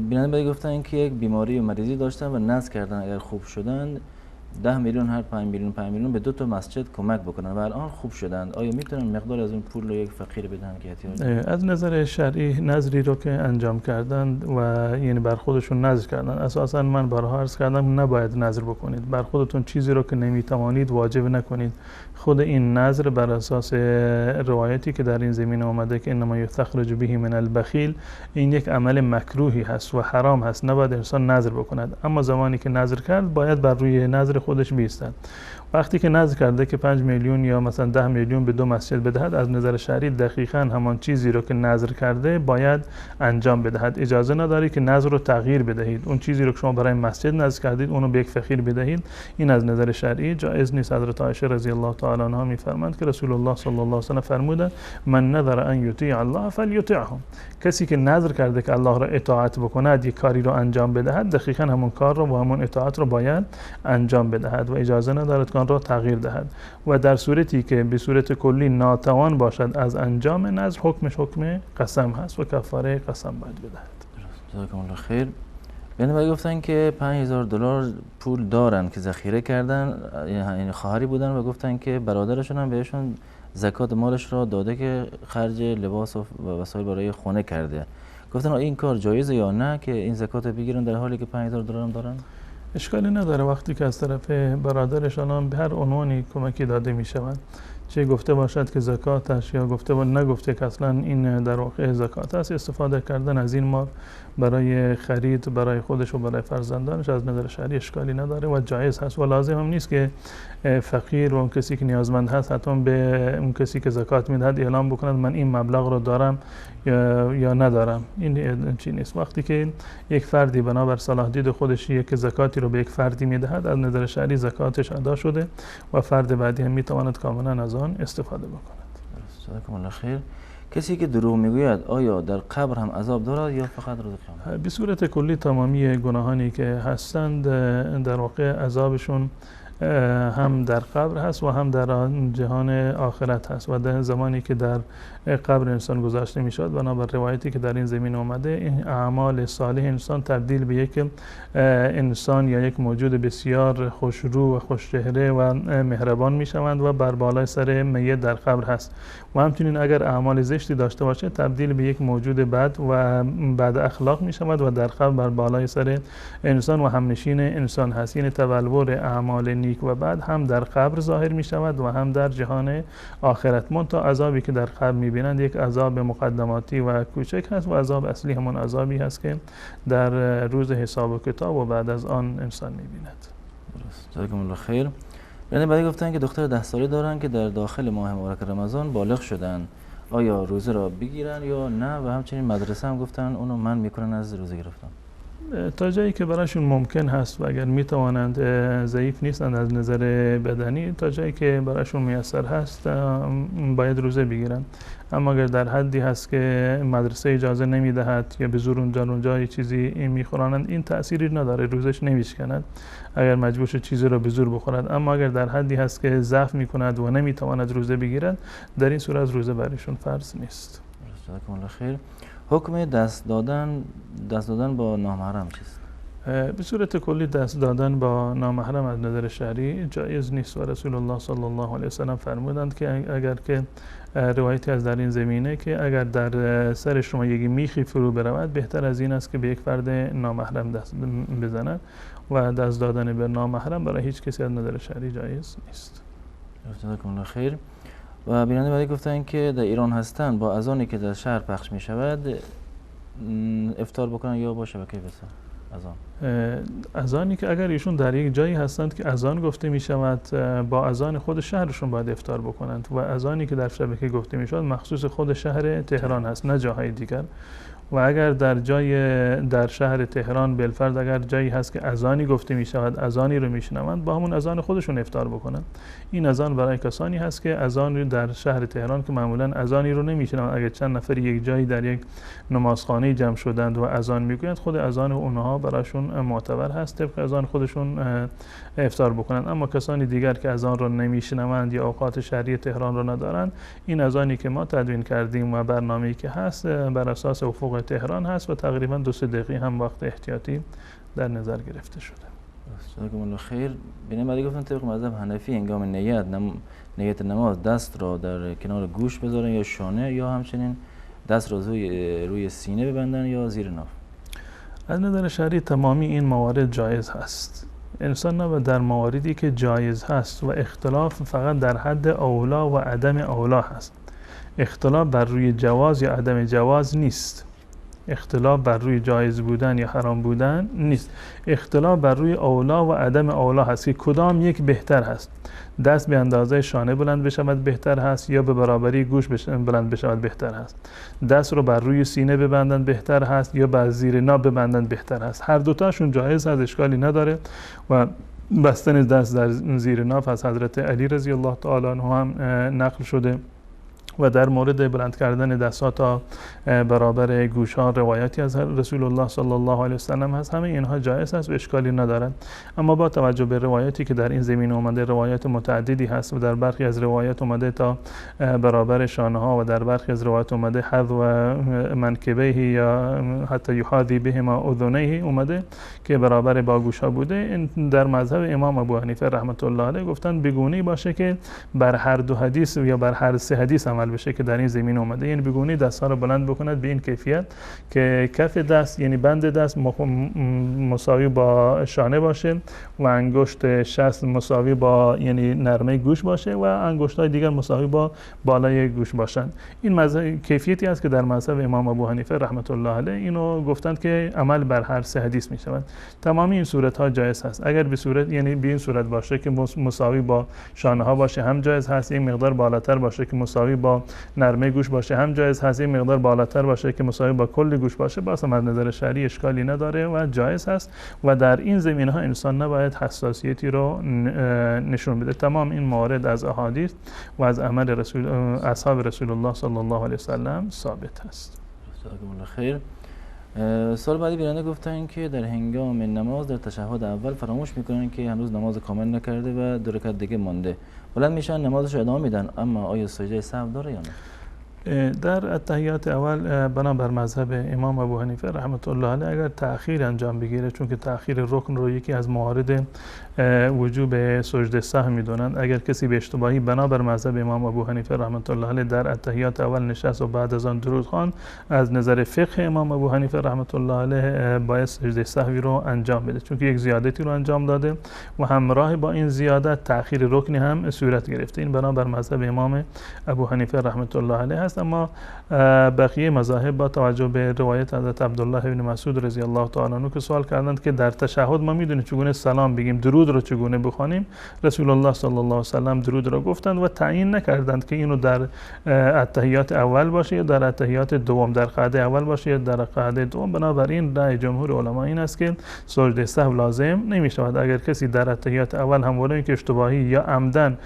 بیننده گفتن که یک بیماری و مریضی داشتن و نذر کردن اگر خوب شدن 10 میلیون هر 5 میلیون به 2 تا مسجد کمک بکنن و الان خوب شدند، آیا میتونن مقدار از اون پول رو یک فقیر بدن که احتیاج؟ از نظر شرعی نذری رو که انجام کردند و یعنی بر خودشون نذر کردن، اساسا من بارها عرض کردم نباید نذر بکنید، بر خودتون چیزی رو که نمیتوانید واجب نکنید. خود این نذر بر اساس روایتی که در این زمینه اومده که انما یستخرج به من البخیل، این یک عمل مکروهی هست و حرام هست، نباید انسان نذر بکند. اما زمانی که نذر کرد باید بر روی نذر خودش بیستد. وقتی که نذر کرده که 5 میلیون یا مثلا 10 میلیون به 2 مسجد بدهد، از نظر شرعی دقیقاً همان چیزی رو که نذر کرده باید انجام بدهد. اجازه نداری که نذر رو تغییر بدهید. اون چیزی رو که شما برای مسجد نذر کردید اونو به یک فقیر بدهید، این از نظر شرعی جایز نیست. حضرت عایشه رضی الله تعالی عنها میفرمایند که رسول الله صلی الله علیه و سلم فرمودند من نذر ان یطیع الله فلیطیعه. کسی که نذر کرده که الله را اطاعت بکند، یک کاری رو انجام بدهد، دقیقاً همون کار رو و همون اطاعت رو باید انجام بدهد و اجازه ندارد که آن را تغییر دهد. و در صورتی که به صورت کلی ناتوان باشد از انجام نذر، حکمش حکم قسم هست و کفاره قسم باید بدهد. جزاکم الله خیر. یعنی گفتن که $5000 پول دارن که ذخیره کردن، یعنی خواهری بودن و گفتن که برادرشون هم بهشون زکات مالش را داده که خرج لباس و وسایل برای خونه کرده. گفتن این کار جایزه یا نه که این زکات بگیرن در حالی که $5000 هم دارن؟ اشکالی نداره وقتی که از طرف برادرشان به هر عنوانی کمکی داده می شود، چه گفته باشد که زکاتش یا گفته و نگفته که اصلا این در واقع زکات است، استفاده کردن از این مال برای خرید برای خودش و برای فرزندانش از نظر شرعی اشکالی نداره و جایز هست و لازم هم نیست که فقیر و اون کسی که نیازمند هست حتما به اون کسی که زکات میدهد اعلام بکند من این مبلغ رو دارم یا ندارم. این چی نیست. وقتی که یک فردی بنابر صلاح دید خودش یک زکاتی رو به یک فردی میدهد، از نظر شرعی زکاتش ادا شده و فرد بعدی هم میتواند کاملا از آن استفاده بکند. جزاکم الله خیر. کسی که دروغ میگوید آیا در قبر هم عذاب دارد یا فقط روز قیامت؟ به صورت کلی تمامی گناهانی که هستند در واقع عذابشون هم در قبر هست و هم در جهان آخرت هست و در زمانی که در قبر انسان گذاشته می شود بنابر روایتی که در این زمین اومده، این اعمال صالح انسان تبدیل به یک انسان یا یک موجود بسیار خوشرو و خوشچهره و مهربان می شوند و بر بالای سر میت در قبر هست و همچنین اگر اعمال زشتی داشته باشه تبدیل به یک موجود بد و بد اخلاق می شود و در قبر بر بالای سر انسان و همنشین انسان هست. یعنی تبلور اعمال نیک و بد هم در قبر ظاهر می شود و هم در جهان آخرت. منتها عذابی که در قبر می بینند یک عذاب مقدماتی و کوچک هست و عذاب اصلی همون عذابی هست که در روز حساب و کتاب و بعد از آن انسان می بیند. درست. جزاکم الله خیر. یعنی بعدی گفتن که دختر 10 ساله دارن که در داخل ماه مبارک رمضان بالغ شدن، آیا روزه را بگیرن یا نه؟ و همچنین مدرسه هم گفتن اونو من میکنن از روزه گرفتن. تا جایی که برایشون ممکن هست و اگر میتوانند ضعیف نیستند از نظر بدنی، تا جایی که برایشون میسر هست باید روزه بگیرن. اما اگر در حدی هست که مدرسه اجازه نمیدهد یا به زور اونجا چیزی میخورانند، این تأثیری نداره، روزش نمیشکند اگر مجبور شد چیزی رو به زور بخورد. اما اگر در حدی هست که ضعف میکند و نمیتواند روزه بگیرد، در این صورت روزه برایشون فرض نیست. جزاکم الله خیر. حکم دست دادن با نامحرم چیست؟ به صورت کلی دست دادن با نامحرم از نظر شرعی جایز نیست و رسول الله صلی الله علیه و سلم فرمودند که اگر که روایتی از در این زمینه که اگر در سر شما یک میخی فرو برود، بهتر از این است که به یک فرد نامحرم دست بزنند و دست دادن به نامحرم برای هیچ کسی از نظر شرعی جایز نیست. جزاکم الله خیر. و بیننده بعدی گفتن که در ایران هستن با اذانی که در شهر پخش می شود افطار بکنن یا با شبکه بسا اذان؟ اذانی که اگر ایشون در یک جایی هستند که اذان گفته می شود، با اذان خود شهرشون باید افطار بکنند و اذانی که در شبکه گفته می شود مخصوص خود شهر تهران هست نه جاهای دیگر. و اگر در شهر تهران بالفرض اگر جایی هست که اذانی گفته می شود، اذانی رو میشنوند، با همون اذان خودشون افطار بکنن. این اذان برای کسانی هست که اذان در شهر تهران که معمولا اذانی رو نمیشنوند، اگر چند نفر یک جایی در یک نمازخانه جمع شدند و اذان میگویند، خود اذان اونها براشون معتبر هست، طبق اذان خودشون افطار بکنند. اما کسانی دیگر که اذان رو نمیشنوند یا اوقات شهری تهران رو ندارند، این اذانی که ما تدوین کردیم و برنامه‌ای که هست بر اساس افق تهران هست و تقریبا 2-3 دقیقه هم وقت احتیاطی در نظر گرفته شده. جزاکم الله خیر. ببینید بعدی گفتن طبق مذهب حنفی هنگام نیت نماز دست را در کنار گوش بذارن یا شانه یا همچنین دست را روی سینه ببندن یا زیر ناف؟ از نظر شرعی تمامی این موارد جایز هست. انسان نباید در مواردی که جایز هست و اختلاف فقط در حد اولا و عدم اولا هست، اختلاف بر روی جواز یا عدم جواز نیست. اختلاف بر روی جایز بودن یا حرام بودن نیست. اختلاف بر روی اولا و عدم اولا هست که کدام یک بهتر هست. دست به اندازه شانه بلند بشود بهتر هست یا به برابری گوش بلند بشود بهتر هست. دست رو بر روی سینه ببندن بهتر هست یا بر زیر ناب ببندن بهتر هست. هر دوتاشون جایز هست، اشکالی نداره. و بستن دست در زیر ناف از حضرت علی رضی الله تعالی عنه هم نقل شده و در مورد بلند کردن دست‌ها تا برابر گوش‌ها روایتی از رسول الله صلی الله علیه و سلم هست. همه اینها جایز است و اشکالی ندارد. اما با توجه به روایاتی که در این زمینه اومده، روایات متعددی هست و در برخی از روایات اومده تا برابر شانه‌ها و در برخی از روایات اومده حذو منکبیه یا حتی یحاذی بهما اذنیه اومده که برابر با گوش‌ها بوده. این در مذهب امام ابو حنیفه رحمت الله علیه گفتن بگونه باشه که بر هر دو حدیث یا بر هر سه حدیث عمل بشه که در این زمین اومده. یعنی بگونه دست‌ها رو بلند بکند به این کیفیت که کف دست یعنی بند دست مساوی با شانه باشه و انگشت شست مساوی با یعنی نرمه گوش باشه و انگشت‌های دیگر مساوی با بالای گوش باشند. این کیفیتی است که در مذهب امام ابو حنیفه رحمت الله علیه اینو گفتند که عمل بر هر سه حدیث می شود. تمامی این صورت‌ها جایز هست. اگر به صورت یعنی به این صورت باشه که مساوی با شانه‌ها باشه هم جایز هست. یک مقدار بالاتر باشه که مساوی با نرمه گوش باشه هم جایز هست. یک مقدار بالاتر باشه که مساوی با کل گوش باشه باز هم از نظر شرعی اشکالی نداره و جایز هست و در این زمینه انسان نباید حساسیتی رو نشون بده. تمام این موارد از احادیث و از عمل اصحاب رسول الله صلی الله علیه و سلم ثابت است. جزاکم الله خیر. سوال بعدی بیننده گفتن که در هنگام نماز در تشهد اول فراموش میکنن که هنوز نماز کامل نکرده و 2 رکعت دیگه مانده. بلند میشن نمازش رو ادامه میدن، اما آیا سجده سهو داره یا نه؟ در التحیات اول بنابر مذهب امام ابو حنیفه رحمت الله علیه اگر تأخیر انجام بگیره، چون که تأخیر رکن رو یکی از موارد وجوب سجده سهو میدونند، اگر کسی به اشتباهی بنابر مذهب امام ابو حنیفه رحمت الله علیه در التحیات اول نشست و بعد از آن درود خواند، از نظر فقه امام ابو حنیفه رحمت الله علیه باید سجده سهوی رو انجام بده، چون که یک زیادتی رو انجام داده و همراه با این زیادت تأخیر رکنی هم صورت گرفته. این بنابر مذهب امام ابو حنیفه رحمت الله علیه است. اما بقیه مذاهب با توجه به روایت حضرت عبدالله ابن مسعود رضی الله تعالی عنه که سوال کردند که در تشهد ما میدونیم چگونه سلام بگیم، درود رو چگونه بخوانیم، رسول الله صلی الله علیه و سلم درود رو گفتند و تعیین نکردند که اینو در التحیات اول باشه یا در التحیات دوم، در قعده اول باشه یا در قعده دوم. بنابراین رأی جمهور علما این است که سجده سهو لازم نمی شود. اگر کسی در التحیات اول هم ولو اینکه اشتباهی یا عمدن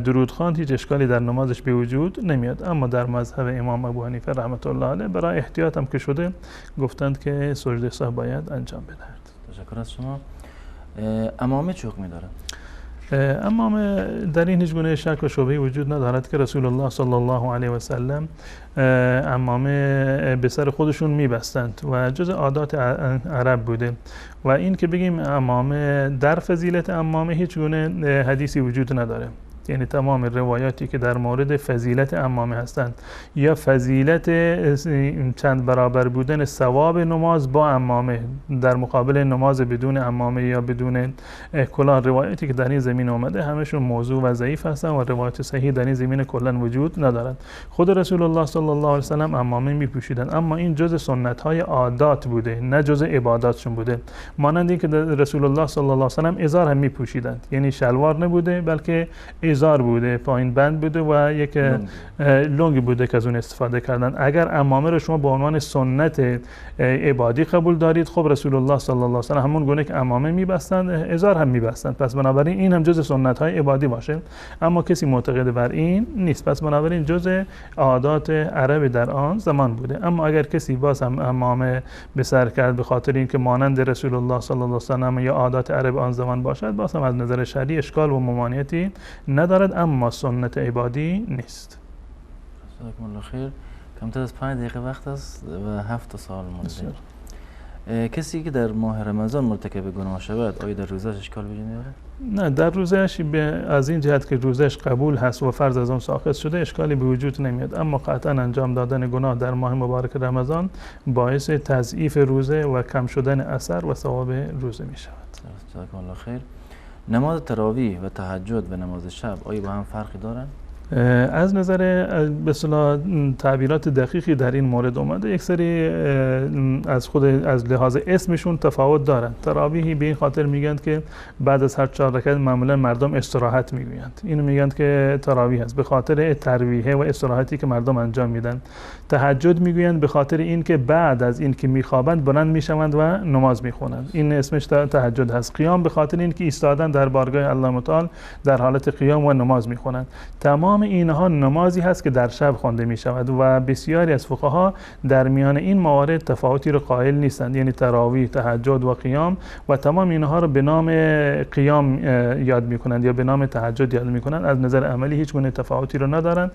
درود خواند، هیچ اشکالی در نمازش به وجود نمیاد. اما در مذهب امام ابو حنیفه رحمت الله علیه برای احتیاط هم که شده گفتند که سجده سهو باید انجام بدهد. تشکر از شما. امامه چه حکمی داره؟ امامه در این هیچ گونه شک و شبهه وجود ندارد که رسول الله صلی الله علیه و سلم امامه به سر خودشون میبستند و جز عادات عرب بوده و این که بگیم امامه در فضیلت امامه هیچ گونه حدیثی وجود نداره. یعنی تمام روایاتی که در مورد فضیلت امامه هستند یا فضیلت چند برابر بودن ثواب نماز با امامه در مقابل نماز بدون امامه یا بدون کلاه، روایاتی که در این زمین اومده همشون موضوع و ضعیف هستند و روایت صحیح در این زمین کلا وجود ندارند. خود رسول الله صلی الله علیه و سلم امامه میپوشیدند، اما این جز سنت های عادات بوده نه جز عباداتشون بوده. مانند اینکه رسول الله صلی الله علیه و سلم ازار هم میپوشیدند، یعنی شلوار نبوده بلکه ازار بوده، پایین بند بوده و یک لنگ بوده که از اون استفاده کردن. اگر امامه رو شما به عنوان سنت عبادی قبول دارید، خب رسول الله صلی الله علیه و سلم همون گونه که امامه میبستند ازار هم میبستند، پس بنابراین این هم جز سنت های عبادی باشه. اما کسی معتقد بر این نیست، پس بنابراین جز عادات عرب در آن زمان بوده. اما اگر کسی باز هم امامه به سر کرد به خاطر اینکه مانند رسول الله صلی الله علیه و سلم یا عادات عرب آن زمان باشد، باز هم از نظر شرعی اشکال و ممانعتی ندارد، اما سنت عبادی نیست. جزاکم الله خیر. کمتر از 5 دقیقه وقت است و 7 سوال مونده. کسی که در ماه رمضان مرتکب گناه شود، آیا در روزش اشکال وجود داره؟ نه، در روزش از این جهت که روزش قبول هست و فرض از اون ساقط شده اشکالی به وجود نمیاد، اما قطعا انجام دادن گناه در ماه مبارک رمضان باعث تضعیف روزه و کم شدن اثر و ثواب روزه می شود. جزاکم الله خیر. نماز تراویح و تهجد و نماز شب آیا با هم فرقی دارن؟ از نظر به اصطلاح تعبیرات دقیقی در این مورد اومده. یک سری از لحاظ اسمشون تفاوت دارن. تراویحی به این خاطر میگن که بعد از هر 4 رکعت معمولا مردم استراحت میگویند، اینو میگن که تراویح است به خاطر ترویحه و استراحتی که مردم انجام میدن. تهجد میگویند به خاطر اینکه بعد از اینکه میخوابند بلند میشوند و نماز میخونند، این اسمش تهجد هست. قیام به خاطر اینکه ایستادن در بارگاه الله متعال در حالت قیام و نماز میخونند. تمام اینها نمازی هست که در شب خوانده میشود و بسیاری از فقها در میان این موارد تفاوتی رو قائل نیستند، یعنی تراویح، تهجد و قیام و تمام اینها رو به نام قیام یاد میکنند یا به نام تهجد یاد میکنند. از نظر عملی هیچ گونه تفاوتی رو ندارند،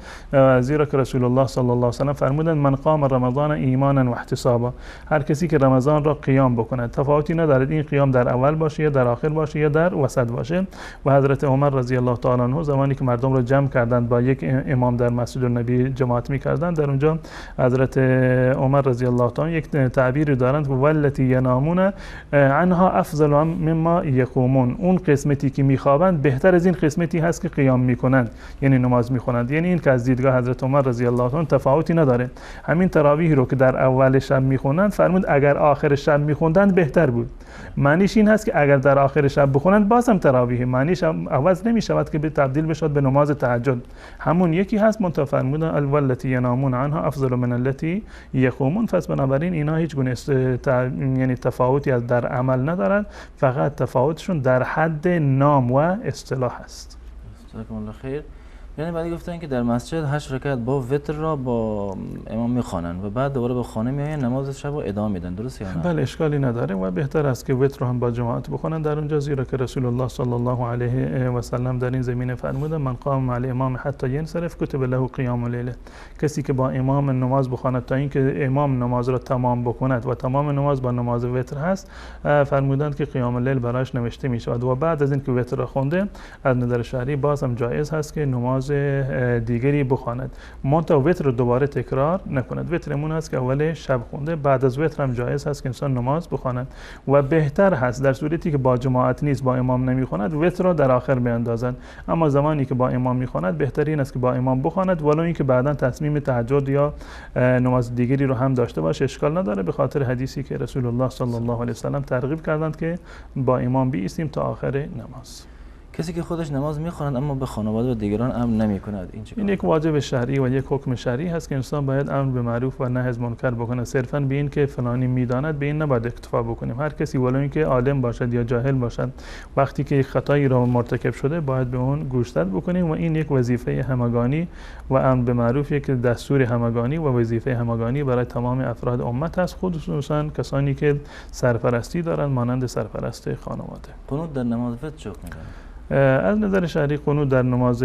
زیرا که رسول الله صلی الله علیه و سلم فرمودند من قام رمضان ایمانا و احتسابا، هر کسی که رمضان را قیام بکند، تفاوتی ندارد این قیام در اول باشه یا در آخر باشه یا در وسط باشه. و حضرت عمر رضی الله تعالی عنه زمانی که مردم را جمع کردند با یک امام در مسجد النبی جماعت می‌کردند، در اونجا حضرت عمر رضی الله تعالی یک تعبیری دارند والتی ینامون عنها افضل مما یقومون، اون قسمتی که میخوابند بهتر از این قسمتی هست که قیام میکنند، یعنی نماز میخونند. یعنی این که از دیدگاه حضرت عمر رضی الله عنه تفاوتی نداره. همین تراویح رو که در اول شب میخونند فرمود اگر آخر شب میخوندند بهتر بود. معنیش این هست که اگر در آخر شب بخونند بازم تراویح، معنیش عوض نمیشود که به تبدیل بشود به نماز تهجد، همون یکی هست. منتها فرمودن الوالتی ینامون عنها افضل من التی یقومون. پس بنابراین اینا هیچ گونه یعنی تفاوتی از در عمل ندارند، فقط تفاوتشون در حد نام و اصطلاح است. جزاکم الله خیر. یعنی بعدی گفتن که در مسجد 8 رکعت با وتر را با امام میخوانند و بعد دوباره به خانه میآیند نماز شب رو ادامه میدن، درسته یا نه؟ بله، اشکالی نداره و بهتر است که وتر رو هم با جماعت بخونن در اونجا، زیرا که رسول الله صلی الله علیه و سلم در این زمینه فرمودن من قام مع الامام حتی ینصرف کتب له قیام لیله، کسی که با امام نماز بخواند تا اینکه امام نماز را تمام بکند و تمام نماز با نماز وتر هست، فرمودند که قیام اللیل برایش نوشته می شود و بعد از اینکه وتر را خونده از نظر شرعی باز هم جایز هست که نماز دیگری بخواند، منتها وتر رو دوباره تکرار نکند. وترمون هست که اول شب خونده، بعد از وتر هم جایز هست که انسان نماز بخواند و بهتر هست در صورتی که با جماعت نیست، با امام نمیخواند، وتر رو در آخر بیاندازند. اما زمانی که با امام میخواند بهترین است که با امام بخواند، ولو اینکه بعداً تصمیم تهجد یا نماز دیگری رو هم داشته باشه اشکال نداره، به خاطر حدیثی که رسول الله صلی الله علیه و سلم ترغیب کردند که با امام بایستیم تا آخر نماز. کسی که خودش نماز میخواند اما به خانواده و دیگران امر نمیکند، این یک واجب شرعی و یک حکم شرعی هست که انسان باید امر به معروف و نهی از منکر بکنه. صرفاً به این که فلانی میداند به این نباید اکتفا بکنیم. هر کسی ولو اینکه عالم باشد یا جاهل باشد، وقتی که یک خطایی را مرتکب شده باید به اون گوشزد بکنیم و این یک وظیفه همگانی و امر به معروف یک دستور همگانی و وظیفه همگانی برای تمام افراد امت است، خصوصاً کسانی که سرپرستی دارند مانند سرپرست خانواده. قنوت در نماز وتر چه حکمی دارد؟ از نظر شرعی قنوت در نماز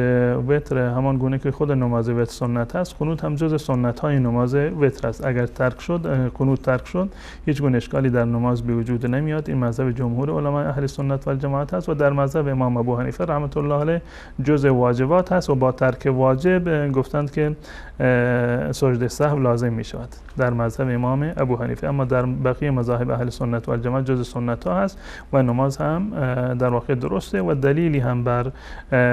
وتر همان گونه که خود نماز وتر سنت است، قنوت هم جز سنت های نماز وتر است. اگر ترک شد، قنوت ترک شد، هیچ گونه اشکالی در نماز به وجود نمیاد. این مذهب جمهور علمای اهل سنت و الجماعت است و در مذهب امام ابو حنیفه رحمت الله علیه جز واجبات هست و با ترک واجب گفتند که سجده سهو لازم می شود در مذهب امام ابو حنیفه. اما در بقیه مذاهب اهل سنت و الجماعت جز سنت ها هست و نماز هم در واقع درسته و دلیلی هم بر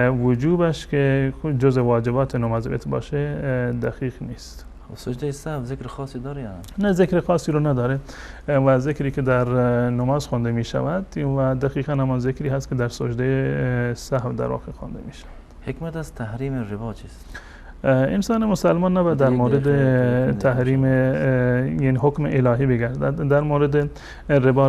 وجوبش که جز واجبات نماز وتر باشه دقیق نیست. سجده سهو ذکر خاصی داره یا نه؟ ذکر خاصی رو نداره و ذکری که در نماز خوانده می شود و دقیقاً همان ذکری هست که در سجده سهو در واقع خوانده می شود. حکمت از تحریم ربا چیست؟ انسان مسلمان نباید در مورد تحریم یعنی حکم الهی بگردد. در مورد ربا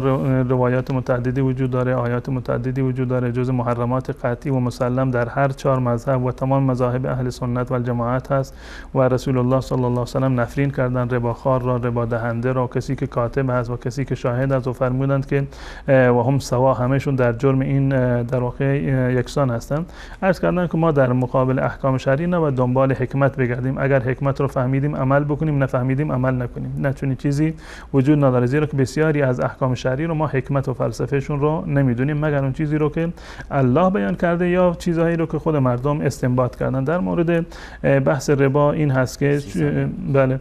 روایات متعددی وجود داره، آیات متعددی وجود داره، جز محرمات قطعی و مسلم در هر 4 مذهب و تمام مذاهب اهل سنت و الجماعت هست و رسول الله صلی الله علیه و سلم نفرین کردند رباخوار را، ربا دهنده را، کسی که کاتب هست و کسی که شاهد است و فرمودند که و هم سوا، همهشون در جرم این در واقع یکسان هستند. عرض کردند که ما در مقابل احکام شرعی نباید دنبال حکمت بگردیم. اگر حکمت رو فهمیدیم عمل بکنیم، نفهمیدیم عمل نکنیم. نه چنین چیزی وجود نداره، زیرا که بسیاری از احکام شرعی رو ما حکمت و فلسفهشون رو نمیدونیم مگر اون چیزی رو که الله بیان کرده یا چیزهایی رو که خود مردم استنباط کردن. در مورد بحث ربا این هست که بله،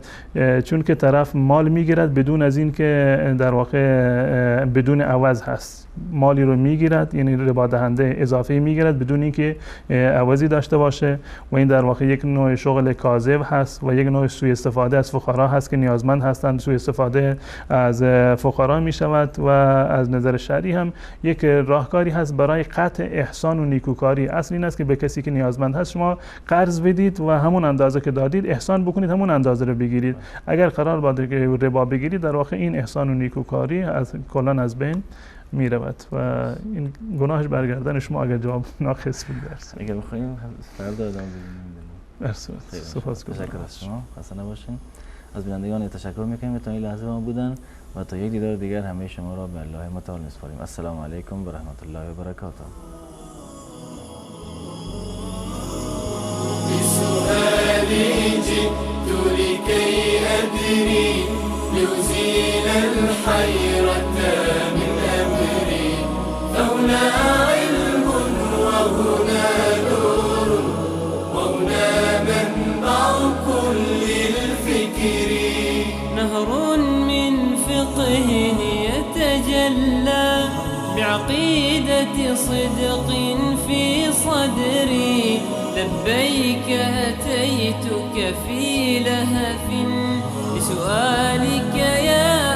چون که طرف مال میگیرد بدون از این که در واقع بدون عوض هست، مالی رو میگیرد، یعنی ربا دهنده اضافه میگیرد بدون اینکه عوضی داشته باشه و این در واقع یک نوع شغل کاذب هست و یک نوع سوء استفاده از فقرا هست که نیازمند هستند. سوء استفاده از فقرا می شود و از نظر شرعی هم یک راهکاری هست برای قطع احسان و نیکوکاری. اصل این است که به کسی که نیازمند هست شما قرض بدید و همون اندازه که دادید احسان بکنید، همون اندازه رو بگیرید. اگر قرار باشه که ربا بگیرید در واقع این احسان و نیکوکاری از کلا از بین می رود و این گناهش برگردن شما اگر جواب ناقص بود درس. اگر بخوایم فردا ادامه بدیم. سپاسگزارم. تشکر از شما، خسته نباشین. از بینندگان تشکر میکنیم تا این لحظه ما بودن و تا یک دیدار دیگر همه شما را به الله متعال میسپاریم. السلام علیکم و رحمت الله و برکاته. بسؤالي جئت لكي أدري لأزيل الحيرة من أمري، فهنا علم وهنا نور وهنا منبع كل الفكر. نهر من فقه يتجلى بعقيدة صدق في صدري، لبيك أتيتك في لهف بسؤالك يا